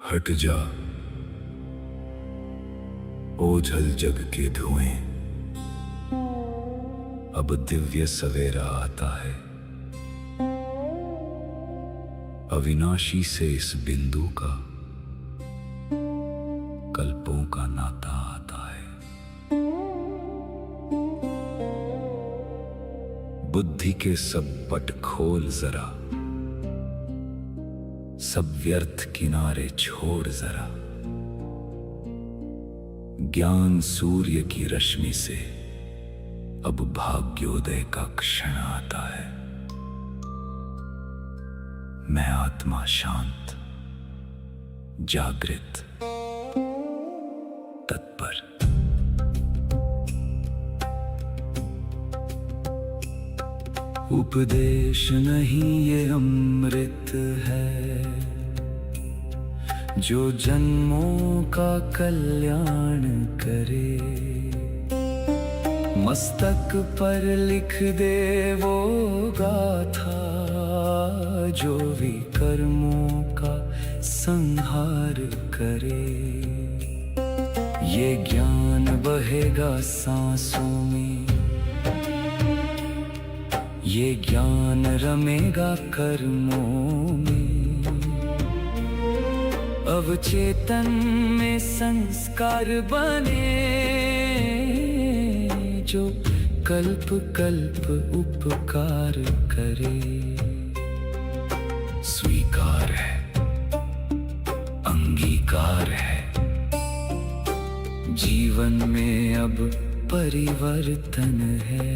हट जा ओझल जग के धुएं, अब दिव्य सवेरा आता है। अविनाशी से इस बिंदु का कल्पों का नाता आता है। बुद्धि के सब पट खोल जरा, सब व्यर्थ किनारे छोड़ जरा। ज्ञान सूर्य की रश्मि से अब भाग्योदय का क्षण आता है। मैं आत्मा शांत, जागृत, तत्पर। उपदेश नहीं ये अमृत है, जो जन्मों का कल्याण करे। मस्तक पर लिख दे वो गाथा, जो विकर्मों का संहार करे। ये ज्ञान बहेगा सांसों में, ये ज्ञान रमेगा कर्मों में। अवचेतन में संस्कार बने, जो कल्प कल्प उपकार करे। स्वीकार है, अंगीकार है, जीवन में अब परिवर्तन है।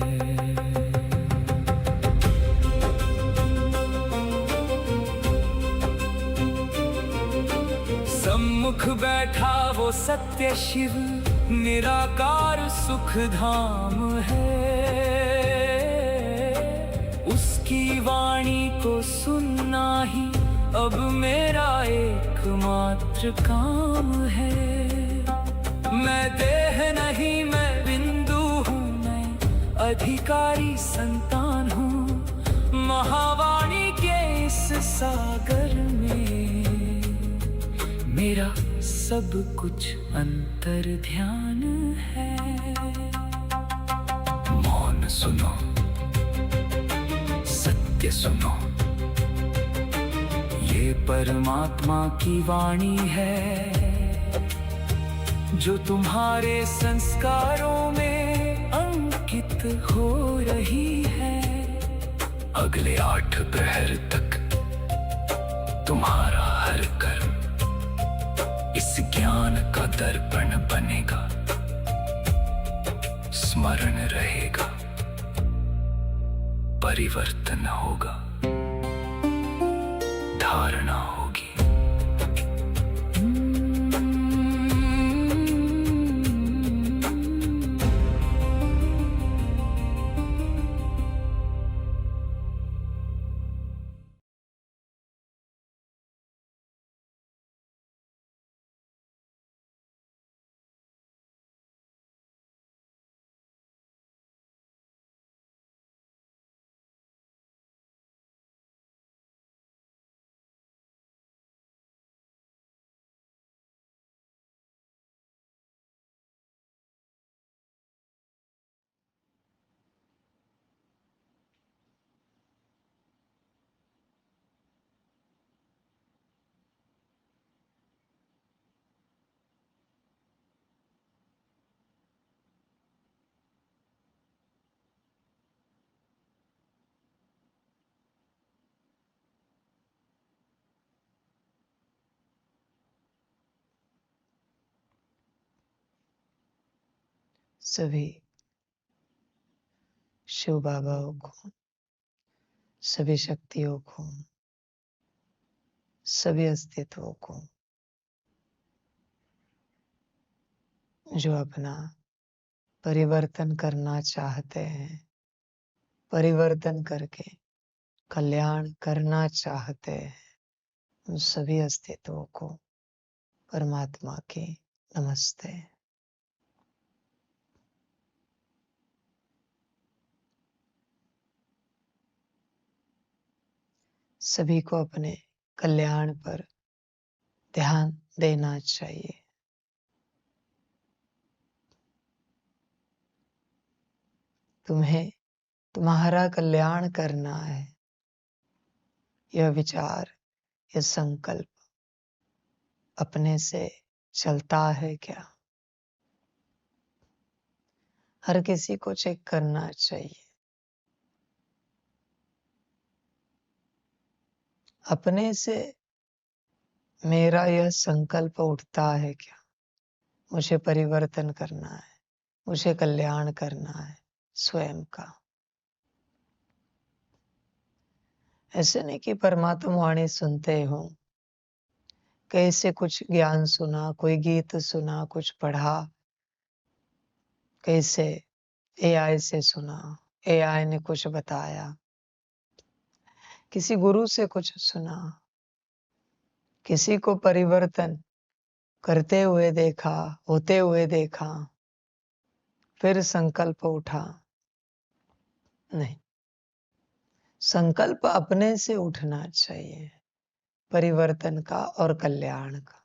सम्मुख बैठा वो सत्य शिव, निराकार सुख धाम है। उसकी वाणी को सुनना ही अब मेरा एकमात्र काम है। मैं देह नहीं, मैं बिंदु हूँ, मैं अधिकारी संतान हूँ। महावाणी के इस सागर में मेरा सब कुछ अंतर ध्यान है। मौन सुनो, सत्य सुनो, ये परमात्मा की वाणी है, जो तुम्हारे संस्कारों में अंकित हो रही है। अगले 8 प्रहर तक तुम्हारा हर कर्म इस ज्ञान का दर्पण बनेगा, स्मरण रहेगा, परिवर्तन होगा, धारणा होगी। सभी शिव बाबाओं को, सभी शक्तियों को, सभी अस्तित्वों को, जो अपना परिवर्तन करना चाहते हैं, परिवर्तन करके कल्याण करना चाहते हैं, उन सभी अस्तित्वों को परमात्मा की नमस्ते। सभी को अपने कल्याण पर ध्यान देना चाहिए। तुम्हें तुम्हारा कल्याण करना है। यह विचार, यह संकल्प अपने से चलता है क्या? हर किसी को चेक करना चाहिए। अपने से मेरा यह संकल्प उठता है क्या? मुझे परिवर्तन करना है, मुझे कल्याण करना है स्वयं का। ऐसे नहीं कि परमात्मा वाणी सुनते हो, कैसे कुछ ज्ञान सुना, कोई गीत सुना, कुछ पढ़ा, कैसे एआई से सुना, एआई ने कुछ बताया, किसी गुरु से कुछ सुना, किसी को परिवर्तन करते हुए देखा, होते हुए देखा, फिर संकल्प उठा। नहीं, संकल्प अपने से उठना चाहिए, परिवर्तन का और कल्याण का,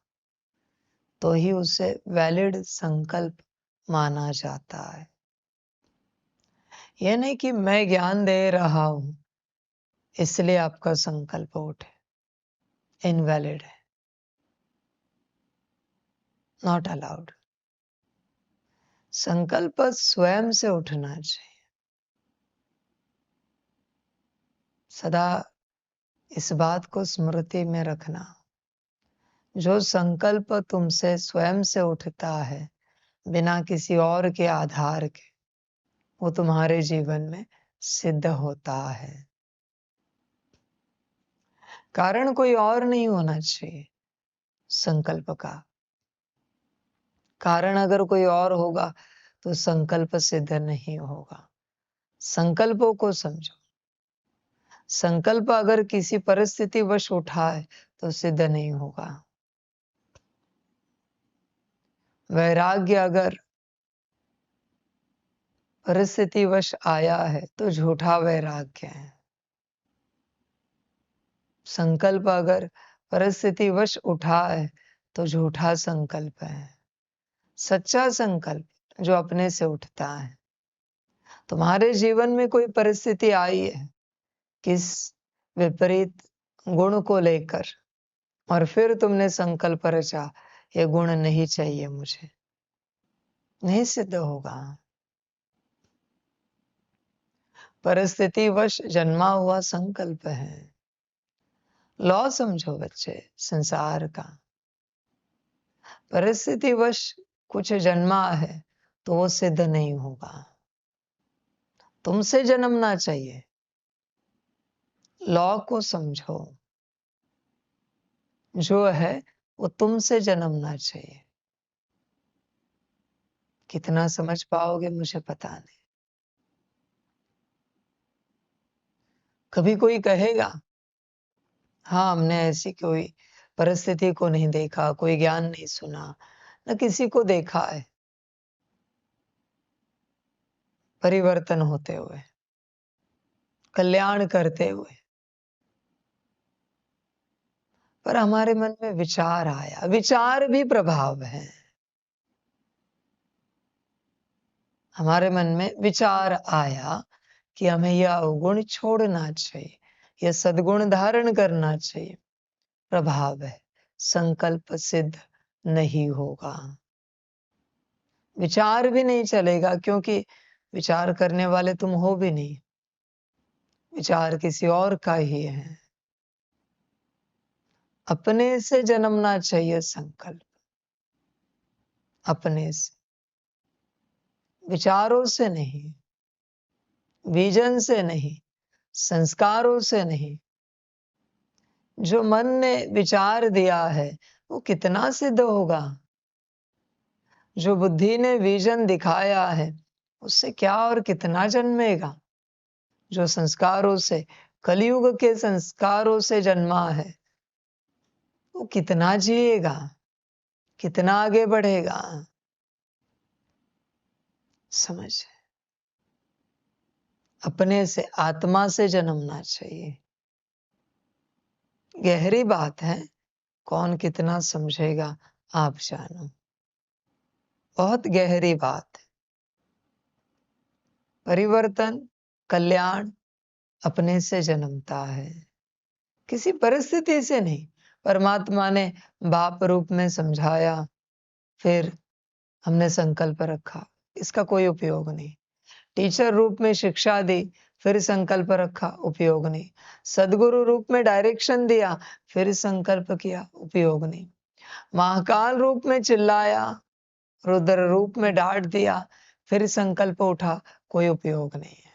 तो ही उसे वैलिड संकल्प माना जाता है। यह नहीं कि मैं ज्ञान दे रहा हूं इसलिए आपका संकल्प उठे, इनवैलिड है, नॉट अलाउड। संकल्प स्वयं से उठना चाहिए। सदा इस बात को स्मृति में रखना, जो संकल्प तुमसे स्वयं से उठता है बिना किसी और के आधार के, वो तुम्हारे जीवन में सिद्ध होता है। कारण कोई और नहीं होना चाहिए संकल्प का। कारण अगर कोई और होगा तो संकल्प सिद्ध नहीं होगा। संकल्पों को समझो। संकल्प अगर किसी परिस्थिति वश उठा है तो सिद्ध नहीं होगा। वैराग्य अगर परिस्थिति वश आया है तो झूठा वैराग्य है। संकल्प अगर परिस्थिति वश उठा है तो झूठा संकल्प है। सच्चा संकल्प जो अपने से उठता है। तुम्हारे जीवन में कोई परिस्थिति आई है किस विपरीत गुण को लेकर, और फिर तुमने संकल्प रचा, ये गुण नहीं चाहिए मुझे, नहीं सिद्ध होगा। परिस्थिति वश जन्मा हुआ संकल्प है। लॉ समझो बच्चे संसार का। परिस्थिति वश कुछ जन्मा है तो वो सिद्ध नहीं होगा। तुमसे जन्मना चाहिए। लॉ को समझो, जो है वो तुमसे जन्मना चाहिए। कितना समझ पाओगे मुझे पता नहीं। कभी कोई कहेगा हाँ हमने ऐसी कोई परिस्थिति को नहीं देखा, कोई ज्ञान नहीं सुना, न किसी को देखा है परिवर्तन होते हुए, कल्याण करते हुए, पर हमारे मन में विचार आया। विचार भी प्रभाव है। हमारे मन में विचार आया कि हमें यह अवगुण छोड़ना चाहिए, यह सद्गुण धारण करना चाहिए। प्रभाव है, संकल्प सिद्ध नहीं होगा। विचार भी नहीं चलेगा क्योंकि विचार करने वाले तुम हो भी नहीं, विचार किसी और का ही है। अपने से जन्मना चाहिए संकल्प, अपने से, विचारों से नहीं, विजन से नहीं, संस्कारों से नहीं। जो मन ने विचार दिया है वो कितना सिद्ध होगा। जो बुद्धि ने विजन दिखाया है उससे क्या और कितना जन्मेगा। जो संस्कारों से, कलयुग के संस्कारों से जन्मा है वो कितना जिएगा, कितना आगे बढ़ेगा। समझ, अपने से, आत्मा से जन्मना चाहिए। गहरी बात है, कौन कितना समझेगा आप जानो। बहुत गहरी बात है। परिवर्तन, कल्याण अपने से जन्मता है, किसी परिस्थिति से नहीं। परमात्मा ने बाप रूप में समझाया, फिर हमने संकल्प रखा, इसका कोई उपयोग नहीं। टीचर रूप में शिक्षा दी, फिर संकल्प रखा, उपयोग नहीं। सदगुरु रूप में डायरेक्शन दिया, फिर संकल्प किया, उपयोग नहीं। महाकाल रूप में चिल्लाया, रुद्र रूप में डांट दिया, फिर संकल्प उठा, कोई उपयोग नहीं है।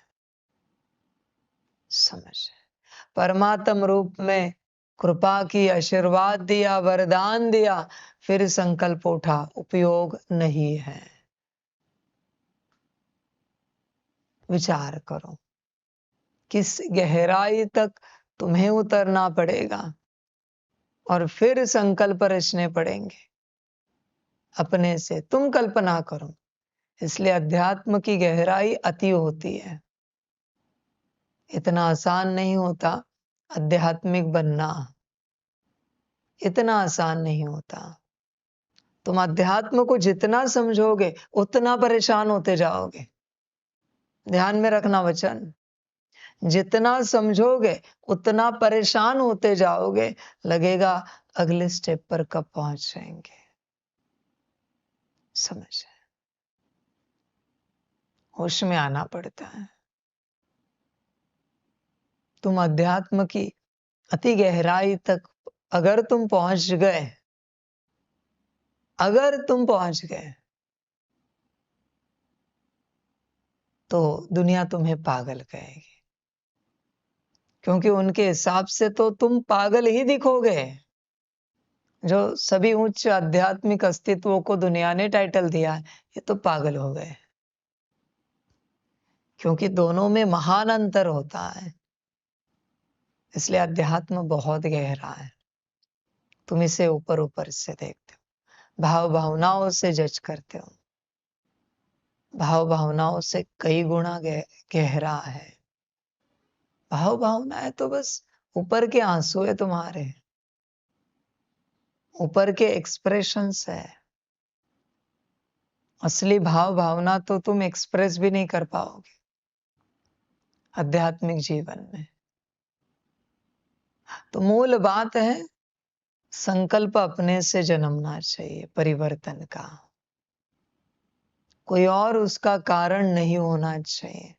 समझ। परमात्म रूप में कृपा की, आशीर्वाद दिया, वरदान दिया, फिर संकल्प उठा, उपयोग नहीं है। विचार करो, किस गहराई तक तुम्हें उतरना पड़ेगा और फिर संकल्प रचने पड़ेंगे अपने से। तुम कल्पना करो। इसलिए अध्यात्म की गहराई अति होती है। इतना आसान नहीं होता आध्यात्मिक बनना, इतना आसान नहीं होता। तुम अध्यात्म को जितना समझोगे उतना परेशान होते जाओगे। ध्यान में रखना वचन। जितना समझोगे उतना परेशान होते जाओगे, लगेगा अगले स्टेप पर कब पहुंच जाएंगे। समझ। होश में आना पड़ता है। तुम अध्यात्म की अति गहराई तक अगर तुम पहुंच गए, अगर तुम पहुंच गए, तो दुनिया तुम्हें पागल कहेगी, क्योंकि उनके हिसाब से तो तुम पागल ही दिखोगे। जो सभी उच्च आध्यात्मिक अस्तित्वों को दुनिया ने टाइटल दिया है, ये तो पागल हो गए, क्योंकि दोनों में महान अंतर होता है। इसलिए अध्यात्म बहुत गहरा है। तुम इसे ऊपर ऊपर से देखते हो, भाव भावनाओं से जज करते हो। भाव भावनाओं से कई गुना गहरा है। भाव भावनाएं तो बस ऊपर के आंसू है तुम्हारे, ऊपर के एक्सप्रेशंस है। असली भाव भावना तो तुम एक्सप्रेस भी नहीं कर पाओगे आध्यात्मिक जीवन में। तो मूल बात है, संकल्प अपने से जन्मना चाहिए परिवर्तन का। कोई और उसका कारण नहीं होना चाहिए।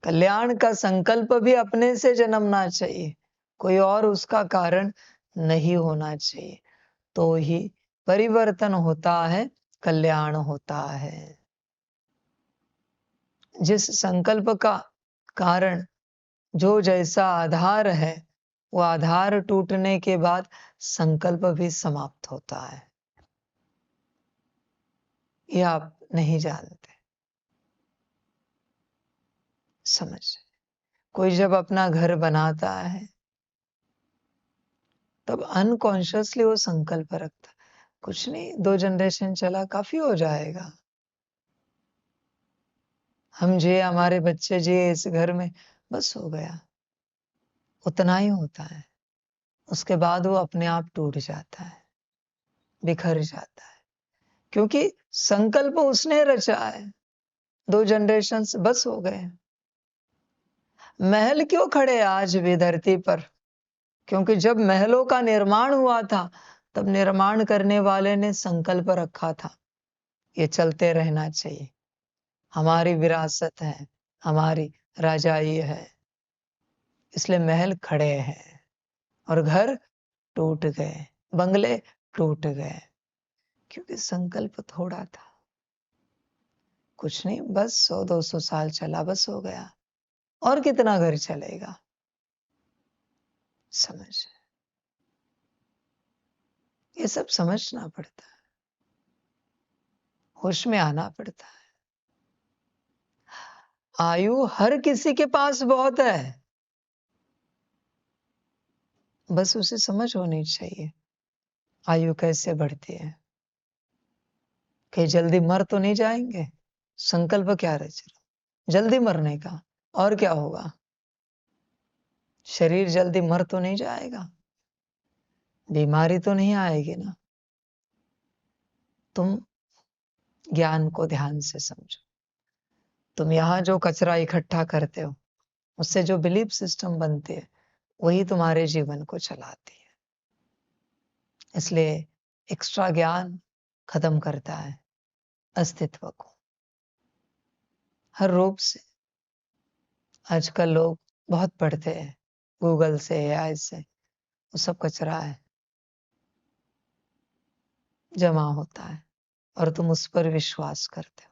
कल्याण का संकल्प भी अपने से जन्मना चाहिए, कोई और उसका कारण नहीं होना चाहिए। तो ही परिवर्तन होता है, कल्याण होता है। जिस संकल्प का कारण जो जैसा आधार है, वो आधार टूटने के बाद संकल्प भी समाप्त होता है। ये आप नहीं जानते। समझ। कोई जब अपना घर बनाता है, तब अनकॉन्शियसली वो संकल्प रखता, कुछ नहीं, 2 जनरेशन चला काफी हो जाएगा। हम जिए, हमारे बच्चे जिए इस घर में, बस हो गया, उतना ही होता है। उसके बाद वो अपने आप टूट जाता है, बिखर जाता है, क्योंकि संकल्प उसने रचा है। 2 जनरेशन बस हो गए। महल क्यों खड़े आज भी धरती पर? क्योंकि जब महलों का निर्माण हुआ था, तब निर्माण करने वाले ने संकल्प रखा था, ये चलते रहना चाहिए, हमारी विरासत है, हमारी राजाई है। इसलिए महल खड़े हैं और घर टूट गए, बंगले टूट गए, क्योंकि संकल्प थोड़ा था। कुछ नहीं, बस 100-200 साल चला, बस हो गया। और कितना घर चलेगा? समझ। ये सब समझना पड़ता है, होश में आना पड़ता है। आयु हर किसी के पास बहुत है, बस उसे समझ होनी चाहिए आयु कैसे बढ़ती है। कहीं जल्दी मर तो नहीं जाएंगे? संकल्प क्या रच रहे हो? जल्दी मरने का, और क्या होगा? शरीर जल्दी मर तो नहीं जाएगा? बीमारी तो नहीं आएगी ना। तुम ज्ञान को ध्यान से समझो। तुम यहाँ जो कचरा इकट्ठा करते हो, उससे जो बिलीफ सिस्टम बनती है, वही तुम्हारे जीवन को चलाती है। इसलिए एक्स्ट्रा ज्ञान खत्म करता है अस्तित्व को हर रूप से। आजकल लोग बहुत पढ़ते हैं, गूगल से, एआई से, वो सब कचरा है, जमा होता है, और तुम उस पर विश्वास करते हो।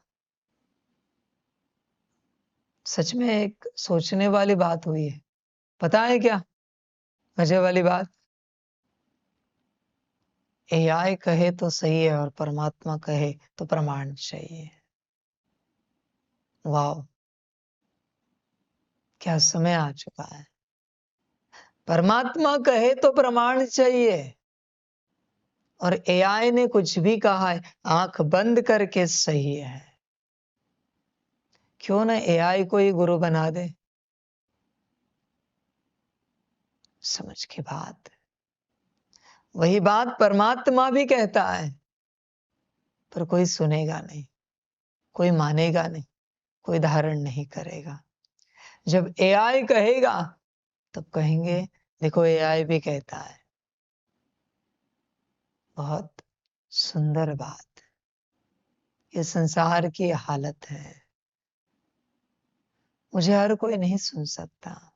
सच में एक सोचने वाली बात हुई है। पता है क्या मजे वाली बात? एआई कहे तो सही है और परमात्मा कहे तो प्रमाण चाहिए। वाह, क्या समय आ चुका है। परमात्मा कहे तो प्रमाण चाहिए, और एआई ने कुछ भी कहा है, आंख बंद करके सही है। क्यों ना एआई को ही गुरु बना दे। समझ की बात। वही बात परमात्मा भी कहता है, पर कोई सुनेगा नहीं, कोई मानेगा नहीं, कोई धारण नहीं करेगा। जब एआई कहेगा तब कहेंगे देखो एआई भी कहता है। बहुत सुंदर बात। ये संसार की हालत है। मुझे हर कोई नहीं सुन सकता,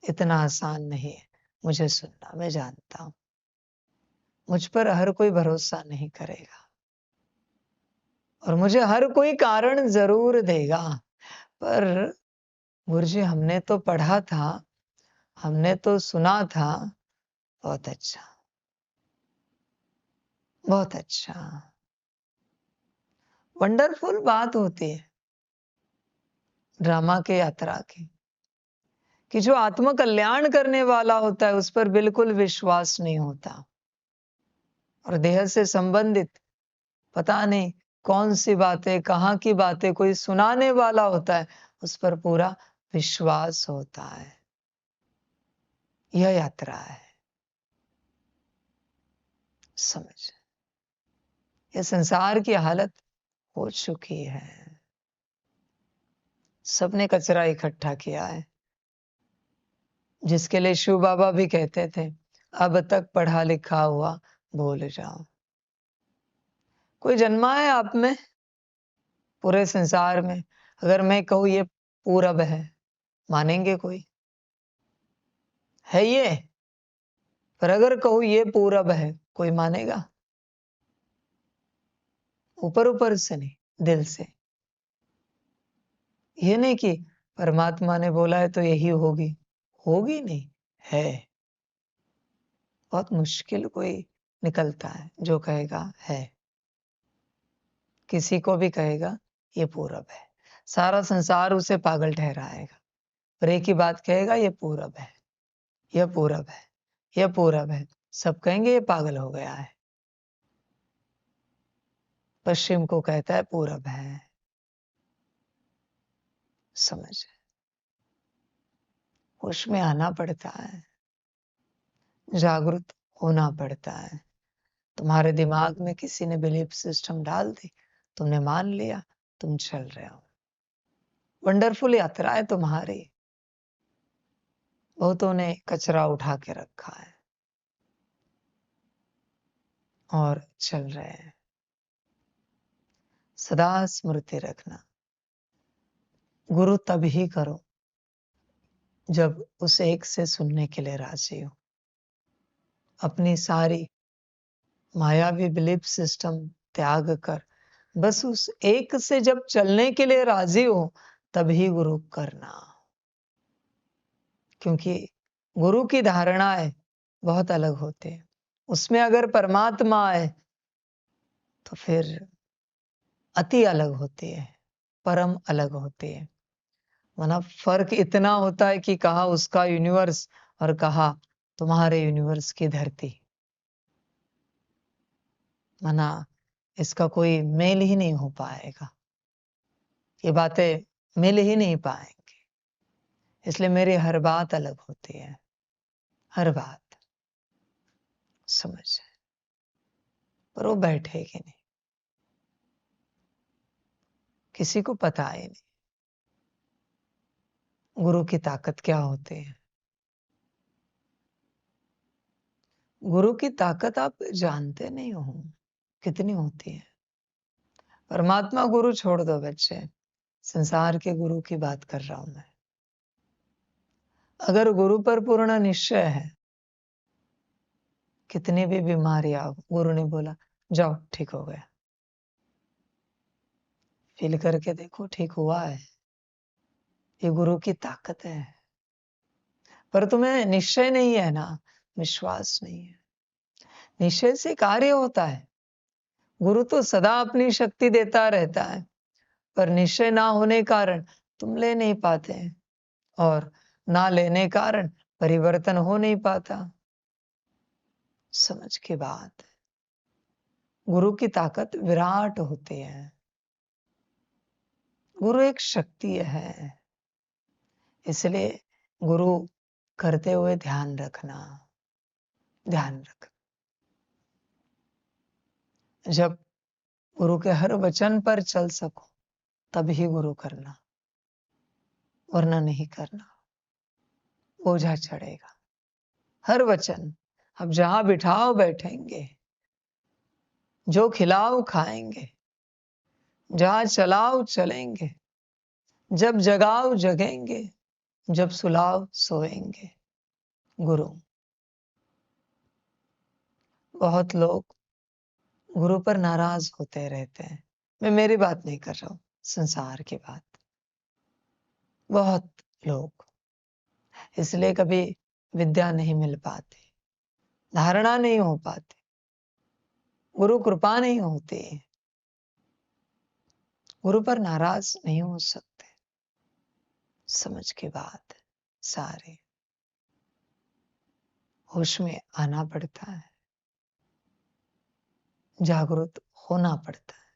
इतना आसान नहीं है मुझे सुनना, मैं जानता हूं। मुझ पर हर कोई भरोसा नहीं करेगा, और मुझे हर कोई कारण जरूर देगा। पर गुरुजी, हमने तो पढ़ा था, हमने तो सुना था। बहुत अच्छा, बहुत अच्छा। वंडरफुल बात होती है ड्रामा के यात्रा की, कि जो आत्म कल्याण करने वाला होता है उस पर बिल्कुल विश्वास नहीं होता, और देह से संबंधित पता नहीं कौन सी बातें, कहाँ की बातें कोई सुनाने वाला होता है, उस पर पूरा विश्वास होता है। यह यात्रा है। समझ, यह संसार की हालत हो चुकी है। सबने कचरा इकट्ठा किया है, जिसके लिए शिव बाबा भी कहते थे अब तक पढ़ा लिखा हुआ भूल जाओ। कोई जन्मा है आप में? पूरे संसार में अगर मैं कहूँ ये पूरब है, मानेंगे कोई? है ये? पर अगर कहूँ ये पूरब है, कोई मानेगा? ऊपर ऊपर से नहीं, दिल से। ये नहीं कि परमात्मा ने बोला है तो यही होगी, होगी नहीं, है। बहुत मुश्किल कोई निकलता है जो कहेगा है। किसी को भी कहेगा ये पूरब है, सारा संसार उसे पागल ठहराएगा। पर एक ही बात कहेगा ये पूरब है, यह पूरब है, यह पूरब है। सब कहेंगे ये पागल हो गया है। पश्चिम को कहता है पूरब है। समझ, होश में आना पड़ता है, जागरूक होना पड़ता है। तुम्हारे दिमाग में किसी ने बिलीफ सिस्टम डाल दी, तुमने मान लिया, तुम चल रहे हो। वंडरफुल यात्रा है तुम्हारी। बहुतों ने कचरा उठा के रखा है और चल रहे हैं। सदा स्मृति रखना, गुरु तब ही करो जब उस एक से सुनने के लिए राजी हो। अपनी सारी मायावी बिलीफ सिस्टम त्याग कर बस उस एक से जब चलने के लिए राजी हो, तभी गुरु करना। क्योंकि गुरु की धारणाएं बहुत अलग होते हैं। उसमें अगर परमात्मा आए तो फिर अति अलग होती है, परम अलग होती है। वरना फर्क इतना होता है कि कहा उसका यूनिवर्स और कहा तुम्हारे यूनिवर्स की धरती। वरना इसका कोई मेल ही नहीं हो पाएगा, ये बातें मिल ही नहीं पाएंगी। इसलिए मेरी हर बात अलग होती है, हर बात। समझ है, पर वो बैठेगी नहीं, किसी को पता ही नहीं गुरु की ताकत क्या होती है। गुरु की ताकत आप जानते नहीं हो कितनी होती है। परमात्मा गुरु छोड़ दो बच्चे, संसार के गुरु की बात कर रहा हूं मैं। अगर गुरु पर पूर्ण निश्चय है, कितनी भी बीमारी आओ, गुरु ने बोला जाओ ठीक हो गया, फील करके देखो ठीक हुआ है, ये गुरु की ताकत है। पर तुम्हें निश्चय नहीं है ना, विश्वास नहीं है। निश्चय से कार्य होता है। गुरु तो सदा अपनी शक्ति देता रहता है, पर निश्चय ना होने कारण तुम ले नहीं पाते हैं, और ना लेने कारण परिवर्तन हो नहीं पाता। समझ की बात है। गुरु की ताकत विराट होती है। गुरु एक शक्ति है, इसलिए गुरु करते हुए ध्यान रखना, ध्यान रख। जब गुरु के हर वचन पर चल सको तब ही गुरु करना, वरना नहीं करना, बोझा चढ़ेगा। हर वचन, अब जहां बिठाओ बैठेंगे, जो खिलाओ खाएंगे, जहां चलाओ चलेंगे, जब जगाओ जगेंगे, जब सुलाओ सोएंगे। गुरु। बहुत लोग गुरु पर नाराज होते रहते हैं। मैं मेरी बात नहीं कर रहा हूं, संसार की बात। बहुत लोग इसलिए कभी विद्या नहीं मिल पाती, धारणा नहीं हो पाती, गुरु कृपा नहीं होती, गुरु पर नाराज नहीं हो सकते। समझ की बात है। सारे होश में आना पड़ता है, जागरूक होना पड़ता है।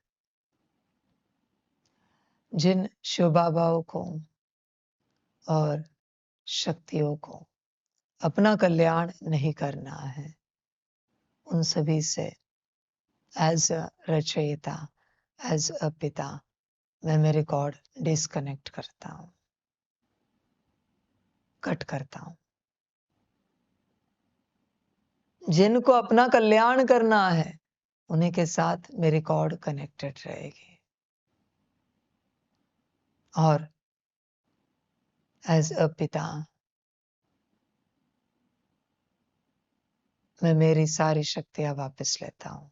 जिन शिव बाबाओं को और शक्तियों को अपना कल्याण नहीं करना है, उन सभी से एज अ रचयिता, एज अ पिता, मैं मेरे गॉड डिस्कनेक्ट करता हूं, कट करता हूं। जिनको अपना कल्याण करना है, उन्हीं के साथ मेरी गॉड कनेक्टेड रहेगी। और एज अ पिता, मैं मेरी सारी शक्तियां वापस लेता हूं,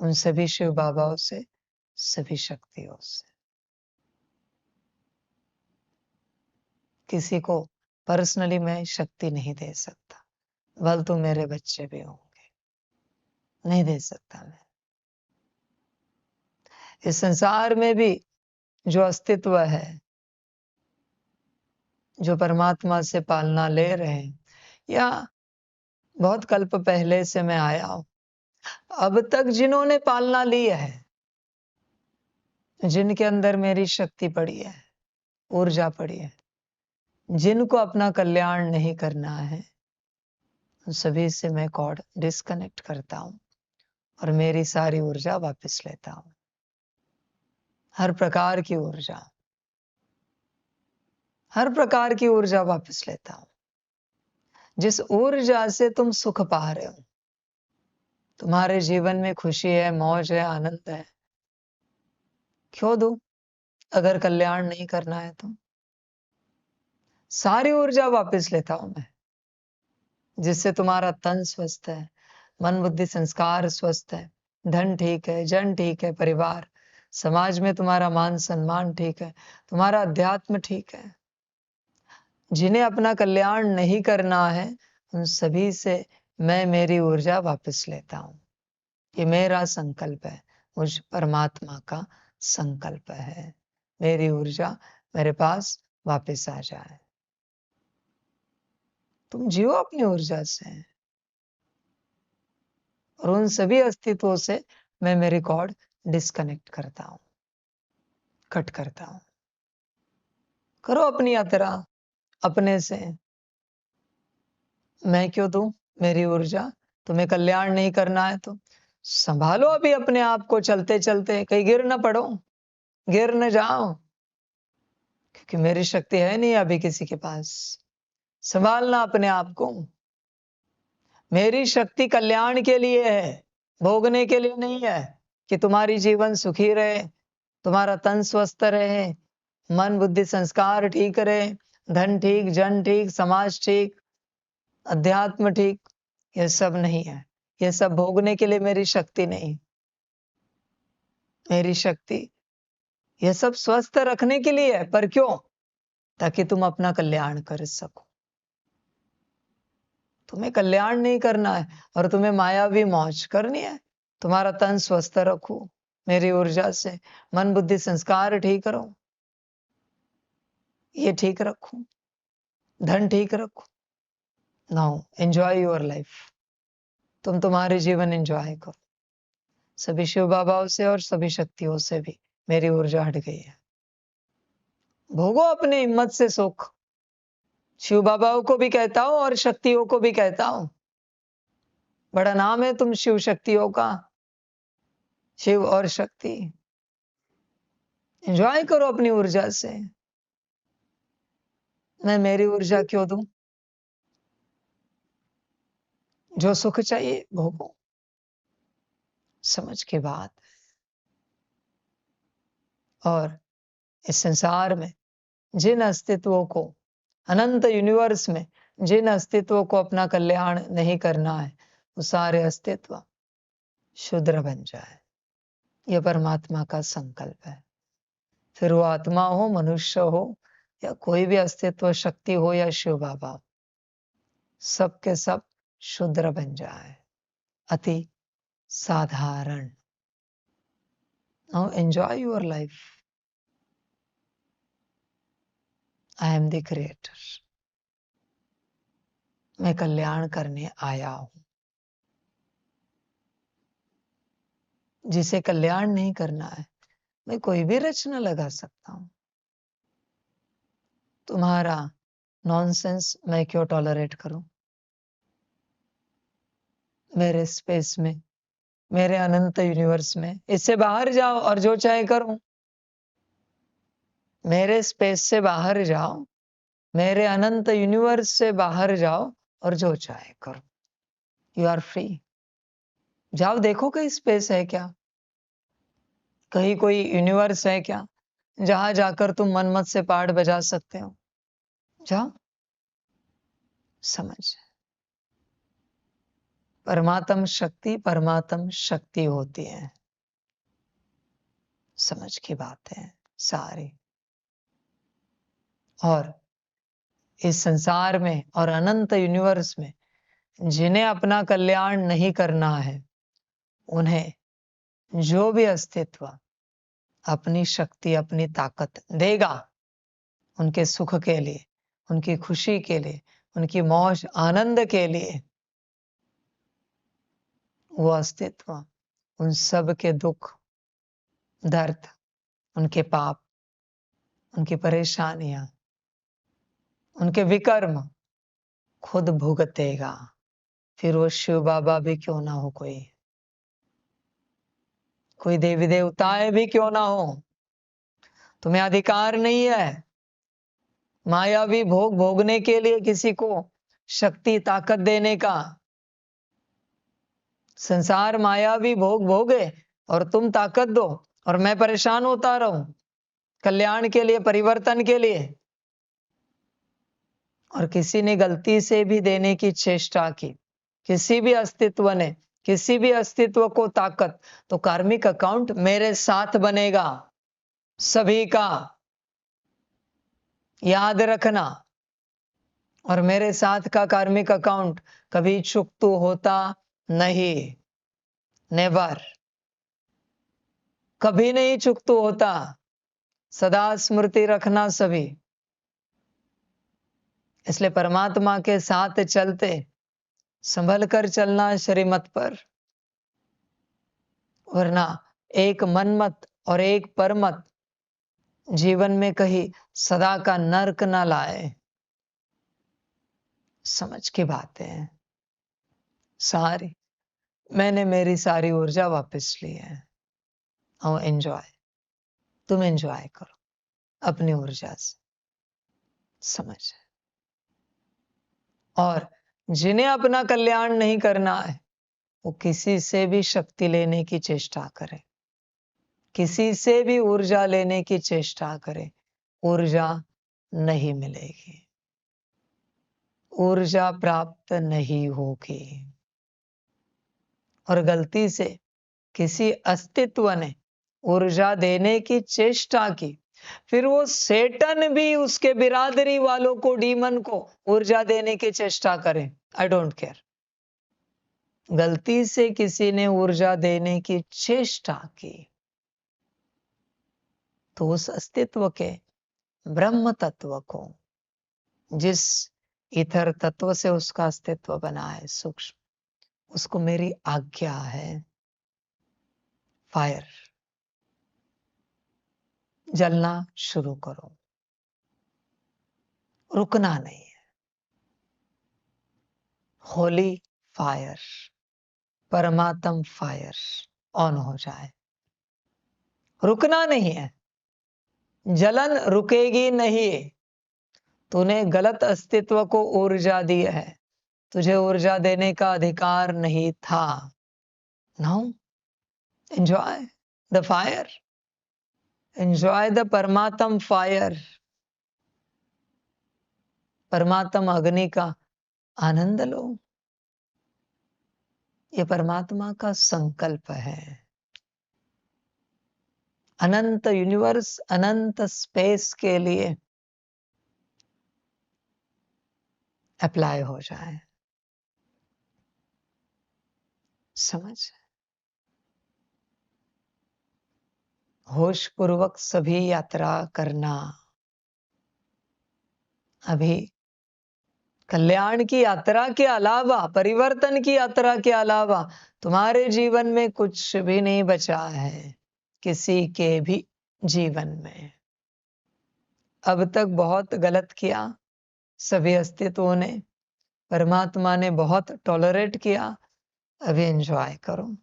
उन सभी शिव बाबाओं से, सभी शक्तियों से। किसी को पर्सनली मैं शक्ति नहीं दे सकता, बल तो मेरे बच्चे भी होंगे, नहीं दे सकता मैं। इस संसार में भी जो अस्तित्व है, जो परमात्मा से पालना ले रहे हैं, या बहुत कल्प पहले से मैं आया हूं, अब तक जिन्होंने पालना ली है, जिनके अंदर मेरी शक्ति पड़ी है, ऊर्जा पड़ी है, जिनको अपना कल्याण नहीं करना है, उन सभी से मैं कॉर्ड डिस्कनेक्ट करता हूं और मेरी सारी ऊर्जा वापस लेता हूं। हर प्रकार की ऊर्जा, हर प्रकार की ऊर्जा वापस लेता हूं। जिस ऊर्जा से तुम सुख पा रहे हो, तुम्हारे जीवन में खुशी है, मौज है, आनंद है, क्यों दूं अगर कल्याण नहीं करना है तो? सारी ऊर्जा वापस लेता हूं मैं, जिससे तुम्हारा तन स्वस्थ है, मन बुद्धि संस्कार स्वस्थ है, धन ठीक है, जन ठीक है, परिवार समाज में तुम्हारा मान सम्मान ठीक है, तुम्हारा अध्यात्म ठीक है। जिन्हें अपना कल्याण नहीं करना है, उन सभी से मैं मेरी ऊर्जा वापस लेता हूं। ये मेरा संकल्प है, मुझ परमात्मा का संकल्प है, मेरी ऊर्जा मेरे पास वापस आ जाए। तुम जियो अपनी ऊर्जा से, और उन सभी अस्तित्वों से मैं मेरी कॉर्ड डिस्कनेक्ट करता हूं, कट करता हूं। करो अपनी यात्रा अपने से, मैं क्यों दूं मेरी ऊर्जा तुम्हें कल्याण नहीं करना है तो संभालो अभी अपने आप को, चलते चलते कहीं गिर न पड़ो, गिर न जाओ, क्योंकि मेरी शक्ति है नहीं अभी किसी के पास। संभालना अपने आप को। मेरी शक्ति कल्याण के लिए है, भोगने के लिए नहीं है, कि तुम्हारी जीवन सुखी रहे, तुम्हारा तन स्वस्थ रहे, मन बुद्धि संस्कार ठीक रहे, धन ठीक, जन ठीक, समाज ठीक, अध्यात्म ठीक। ये सब नहीं है, ये सब भोगने के लिए मेरी शक्ति नहीं। मेरी शक्ति ये सब स्वस्थ रखने के लिए है। पर क्यों? ताकि तुम अपना कल्याण कर सको। तुम्हें कल्याण नहीं करना है और तुम्हें मायावी मौज करनी है। तुम्हारा तन स्वस्थ रखो मेरी ऊर्जा से, मन बुद्धि संस्कार ठीक करो, ये ठीक रखो, धन ठीक रखो। Now enjoy your life. तुम तुम्हारे जीवन एंजॉय करो। सभी शिव बाबाओं से और सभी शक्तियों से भी मेरी ऊर्जा हट गई है। भोगो अपनी हिम्मत से सुख। शिव बाबाओं को भी कहता हूं और शक्तियों को भी कहता हूं, बड़ा नाम है तुम शिव शक्तियों का, शिव और शक्ति। एंजॉय करो अपनी ऊर्जा से। मैं मेरी ऊर्जा क्यों दूं? जो सुख चाहिए भोगो। समझ के बात। और इस संसार में जिन अस्तित्वों को, अनंत यूनिवर्स में जिन अस्तित्वों को अपना कल्याण नहीं करना है, वो सारे अस्तित्व शूद्र बन जाए। यह परमात्मा का संकल्प है। फिर वो आत्मा हो, मनुष्य हो, या कोई भी अस्तित्व, शक्ति हो या शिव बाबा, सब के सब शूद्र बन जाए। अति साधारण। Now enjoy your life. I am the creator. मैं कल्याण करने आया हूं। जिसे कल्याण नहीं करना है, मैं कोई भी रचना लगा सकता हूं। तुम्हारा नॉनसेंस मैं क्यों टॉलरेट करूं? मेरे स्पेस में, मेरे अनंत यूनिवर्स में, इससे बाहर जाओ और जो चाहे करो। मेरे स्पेस से बाहर जाओ, मेरे अनंत यूनिवर्स से बाहर जाओ और जो चाहे करो। You are free. जाओ देखो कहीं स्पेस है क्या, कहीं कोई यूनिवर्स है क्या, जहां जाकर तुम मनमत से पाठ बजा सकते हो। जाओ। समझ। परमात्म शक्ति होती है। समझ की बात है सारी। और इस संसार में और अनंत यूनिवर्स में जिन्हें अपना कल्याण नहीं करना है, उन्हें जो भी अस्तित्व अपनी शक्ति, अपनी ताकत देगा, उनके सुख के लिए, उनकी खुशी के लिए, उनकी मौज आनंद के लिए, वो अस्तित्व उन सब के दुख, दर्द, उनके पाप, उनकी परेशानियां, उनके विकर्म खुद भुगतेगा। फिर वो शिव बाबा भी क्यों ना हो, कोई देवी देवताएं भी क्यों ना हो, तुम्हें अधिकार नहीं है मायावी भोग भोगने के लिए किसी को शक्ति ताकत देने का। संसार मायावी भोग भोगे और तुम ताकत दो और मैं परेशान होता रहूं कल्याण के लिए, परिवर्तन के लिए। और किसी ने गलती से भी देने की चेष्टा की, किसी भी अस्तित्व ने किसी भी अस्तित्व को ताकत, तो कार्मिक अकाउंट मेरे साथ बनेगा सभी का, याद रखना। और मेरे साथ का कार्मिक अकाउंट कभी चुकतू होता नहीं, नेवर, कभी नहीं चुकतू होता। सदा स्मृति रखना सभी। इसलिए परमात्मा के साथ चलते संभल कर चलना श्रीमत पर, वरना एक मनमत और एक परमत जीवन में कहीं सदा का नर्क ना लाए। समझ की बातें हैं सारी, मैंने मेरी सारी ऊर्जा वापस ली है। आओ एंजॉय, तुम एंजॉय करो अपनी ऊर्जा से, समझ। और जिन्हें अपना कल्याण नहीं करना है, वो किसी से भी शक्ति लेने की चेष्टा करे, किसी से भी ऊर्जा लेने की चेष्टा करे, ऊर्जा नहीं मिलेगी, ऊर्जा प्राप्त नहीं होगी। और गलती से किसी अस्तित्व ने ऊर्जा देने की चेष्टा की, फिर वो सेटन भी उसके बिरादरी वालों को, डीमन को ऊर्जा देने की चेष्टा करे, आई डोंट केयर। गलती से किसी ने ऊर्जा देने की चेष्टा की, तो उस अस्तित्व के, ब्रह्म तत्व को, जिस ईथर तत्व से उसका अस्तित्व बना है सूक्ष्म, उसको मेरी आज्ञा है, फायर, जलना शुरू करो, रुकना नहीं है। होली फायर, परमात्म फायर ऑन हो जाए, रुकना नहीं है, जलन रुकेगी नहीं। तूने गलत अस्तित्व को ऊर्जा दी है, तुझे ऊर्जा देने का अधिकार नहीं था। Now enjoy the fire, enjoy the परमात्म फायर, परमात्म अग्नि का आनंद लो। ये परमात्मा का संकल्प है। अनंत यूनिवर्स, अनंत स्पेस के लिए अप्लाई हो जाए, समझ। होश पूर्वक सभी यात्रा करना। अभी कल्याण की यात्रा के अलावा, परिवर्तन की यात्रा के अलावा तुम्हारे जीवन में कुछ भी नहीं बचा है, किसी के भी जीवन में। अब तक बहुत गलत किया सभी अस्तित्वों ने, परमात्मा ने बहुत टॉलरेट किया, अभी एंजॉय करो,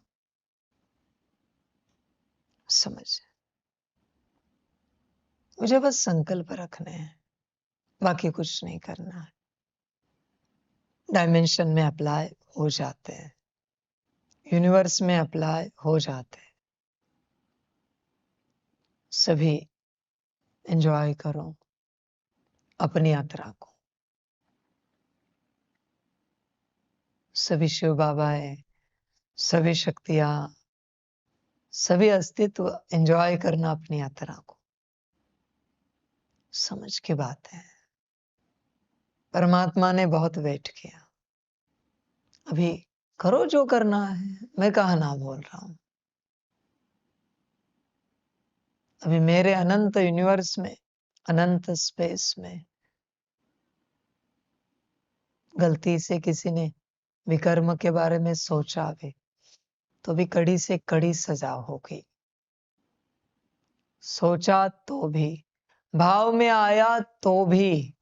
समझ। मुझे बस संकल्प रखने हैं, बाकी कुछ नहीं करना है। डायमेंशन में अप्लाई हो जाते हैं, यूनिवर्स में अप्लाई हो जाते हैं। सभी एंजॉय करो अपनी यात्रा को। सभी शिव बाबाएं, सभी शक्तियां, सभी अस्तित्व एंजॉय करना अपनी यात्रा को, समझ की बात है। परमात्मा ने बहुत वेट किया, अभी करो जो करना है, मैं कहा ना बोल रहा हूं। अभी मेरे अनंत यूनिवर्स में, अनंत स्पेस में गलती से किसी ने विकर्म के बारे में सोचा भी, तो भी कड़ी से कड़ी सजा होगी। सोचा तो भी, भाव में आया तो भी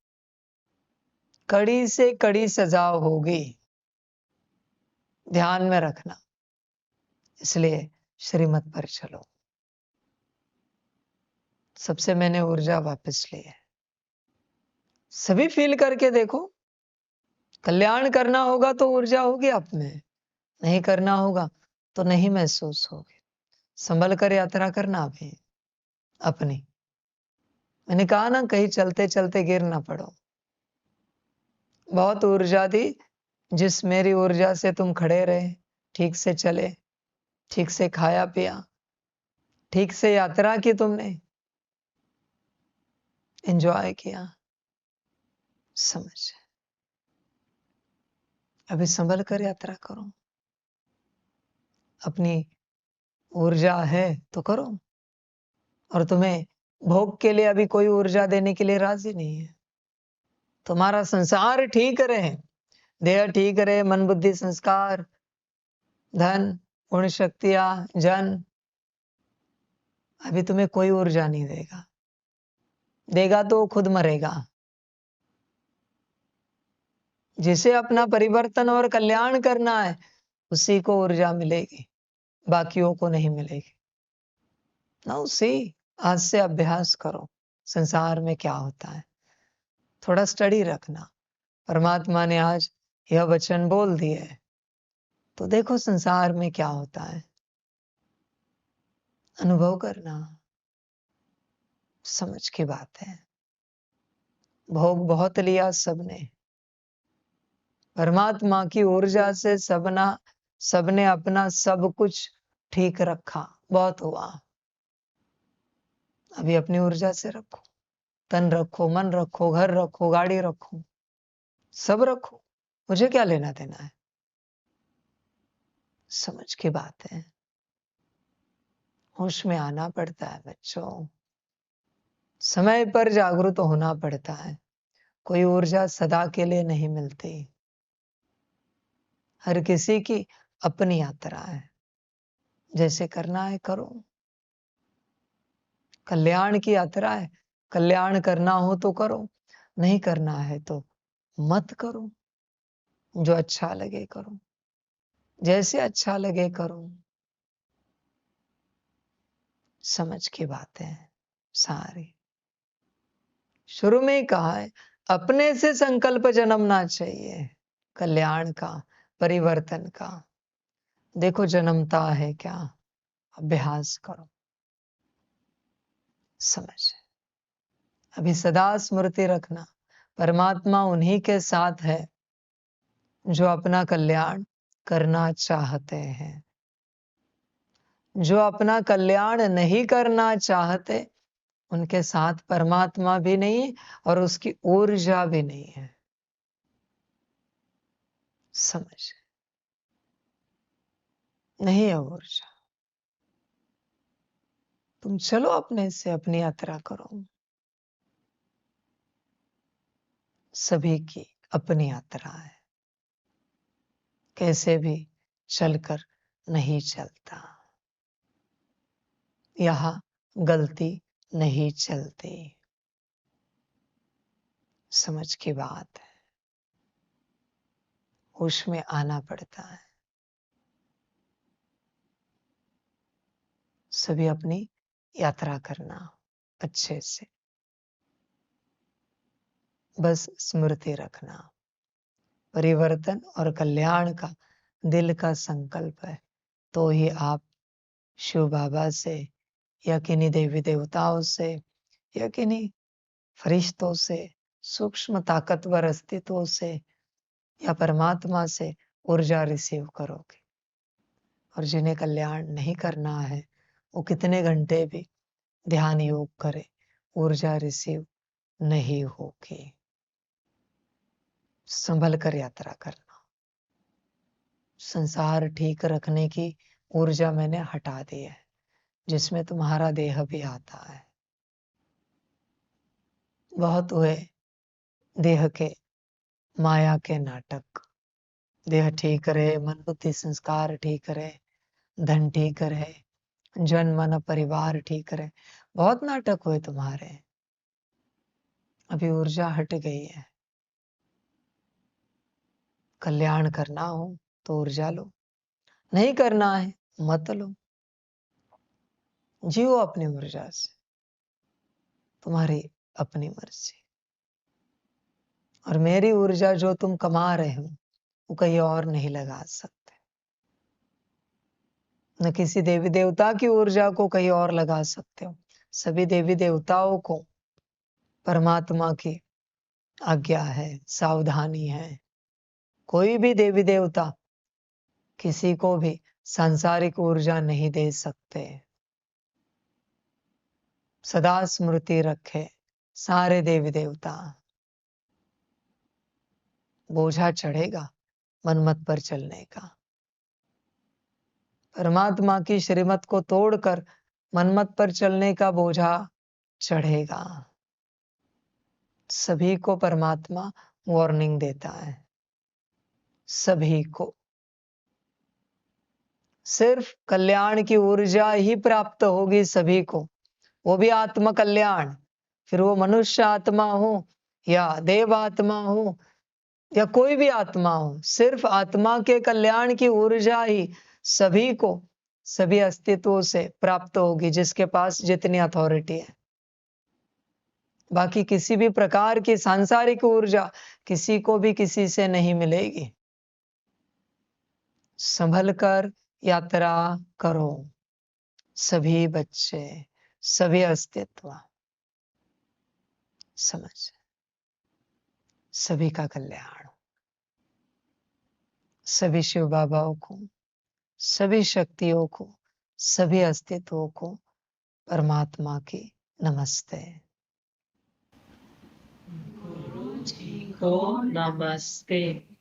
कड़ी से कड़ी सजा होगी, ध्यान में रखना। इसलिए श्रीमत पर चलो। सबसे मैंने ऊर्जा वापस ली है, सभी फील करके देखो। कल्याण करना होगा तो ऊर्जा होगी आप में, नहीं करना होगा तो नहीं महसूस होगी। संभल कर यात्रा करना अभी अपनी। मैंने कहा ना, कहीं चलते चलते गिर ना पड़ो। बहुत ऊर्जा दी, जिस मेरी ऊर्जा से तुम खड़े रहे, ठीक से चले, ठीक से खाया पिया, ठीक से यात्रा की, तुमने एंजॉय किया, समझ। अभी संभल कर यात्रा करो। अपनी ऊर्जा है तो करो, और तुम्हें भोग के लिए अभी कोई ऊर्जा देने के लिए राजी नहीं है। तुम्हारा संसार ठीक रहे, देह ठीक रहे, मन बुद्धि संस्कार, धन गुण शक्तियां जन, अभी तुम्हें कोई ऊर्जा नहीं देगा। देगा तो खुद मरेगा। जिसे अपना परिवर्तन और कल्याण करना है उसी को ऊर्जा मिलेगी, बाकियों को नहीं मिलेगी ना। उसी आज से अभ्यास करो संसार में क्या होता है, थोड़ा स्टडी रखना। परमात्मा ने आज यह वचन बोल दिए है, तो देखो संसार में क्या होता है, अनुभव करना। समझ की बात है। भोग बहुत लिया सबने, परमात्मा की ऊर्जा से सबने अपना सब कुछ ठीक रखा, बहुत हुआ। अभी अपनी ऊर्जा से रखो, तन रखो, मन रखो, घर रखो, गाड़ी रखो, सब रखो, मुझे क्या लेना देना है। समझ की बात है। होश में आना पड़ता है बच्चों, समय पर जागरूक होना पड़ता है। कोई ऊर्जा सदा के लिए नहीं मिलती, हर किसी की अपनी यात्रा है। जैसे करना है करो, कल्याण की यात्रा है, कल्याण करना हो तो करो, नहीं करना है तो मत करो। जो अच्छा लगे करो, जैसे अच्छा लगे करो। समझ की बात है सारी। शुरू में ही कहा है, अपने से संकल्प जन्मना चाहिए, कल्याण का, परिवर्तन का। देखो जन्मता है क्या, अभ्यास करो। समझ, अभी सदा स्मृति रखना, परमात्मा उन्हीं के साथ है जो अपना कल्याण करना चाहते हैं। जो अपना कल्याण नहीं करना चाहते, उनके साथ परमात्मा भी नहीं और उसकी ऊर्जा भी नहीं है। समझ, नहीं है ऊर्जा। तुम चलो अपने से, अपनी यात्रा करो। सभी की अपनी यात्रा है, कैसे भी चलकर नहीं चलता, यहां गलती नहीं चलती। समझ की बात है। होश में आना पड़ता है। सभी अपनी यात्रा करना अच्छे से, बस स्मृति रखना। परिवर्तन और कल्याण का दिल का संकल्प है, तो ही आप शिव बाबा से या किन्हीं देवी देवताओं से या किन्हीं फरिश्तों से, सूक्ष्म ताकतवर अस्तित्वों से या परमात्मा से ऊर्जा रिसीव करोगे। और जिन्हें कल्याण नहीं करना है, वो कितने घंटे भी ध्यान योग करे, ऊर्जा रिसीव नहीं होगी। संभल कर यात्रा करना। संसार ठीक रखने की ऊर्जा मैंने हटा दी है, जिसमें तुम्हारा देह भी आता है। बहुत हुए देह के माया के नाटक। देह ठीक रहे, मन बुद्धि संस्कार ठीक रहे, धन ठीक रहे, जन मन परिवार ठीक रहे, बहुत नाटक हुए तुम्हारे। अभी ऊर्जा हट गई है। कल्याण करना हो तो ऊर्जा लो, नहीं करना है मत लो। जियो अपनी ऊर्जा से, तुम्हारी अपनी मर्जी। और मेरी ऊर्जा जो तुम कमा रहे हो वो कहीं और नहीं लगा सकते। न किसी देवी देवता की ऊर्जा को कहीं और लगा सकते हो। सभी देवी देवताओं को परमात्मा की आज्ञा है, सावधानी है। कोई भी देवी देवता किसी को भी सांसारिक ऊर्जा नहीं दे सकते। सदा स्मृति रखे, सारे देवी देवता। बोझा चढ़ेगा मनमत पर चलने का। परमात्मा की श्रीमत को तोड़कर मनमत पर चलने का बोझा चढ़ेगा। सभी को परमात्मा वार्निंग देता है, सभी को। सिर्फ कल्याण की ऊर्जा ही प्राप्त होगी सभी को, वो भी आत्म कल्याण। फिर वो मनुष्य आत्मा हो या देव आत्मा हो या कोई भी आत्मा हो, सिर्फ आत्मा के कल्याण की ऊर्जा ही सभी को, सभी अस्तित्वों से प्राप्त होगी, जिसके पास जितनी अथॉरिटी है। बाकी किसी भी प्रकार की सांसारिक ऊर्जा किसी को भी किसी से नहीं मिलेगी। संभल कर यात्रा करो, सभी बच्चे, सभी अस्तित्व, समझ, सभी का कल्याण, सभी शिव बाबाओं को, सभी शक्तियों को, सभी अस्तित्वों को परमात्मा की नमस्ते। गुरु जी को नमस्ते।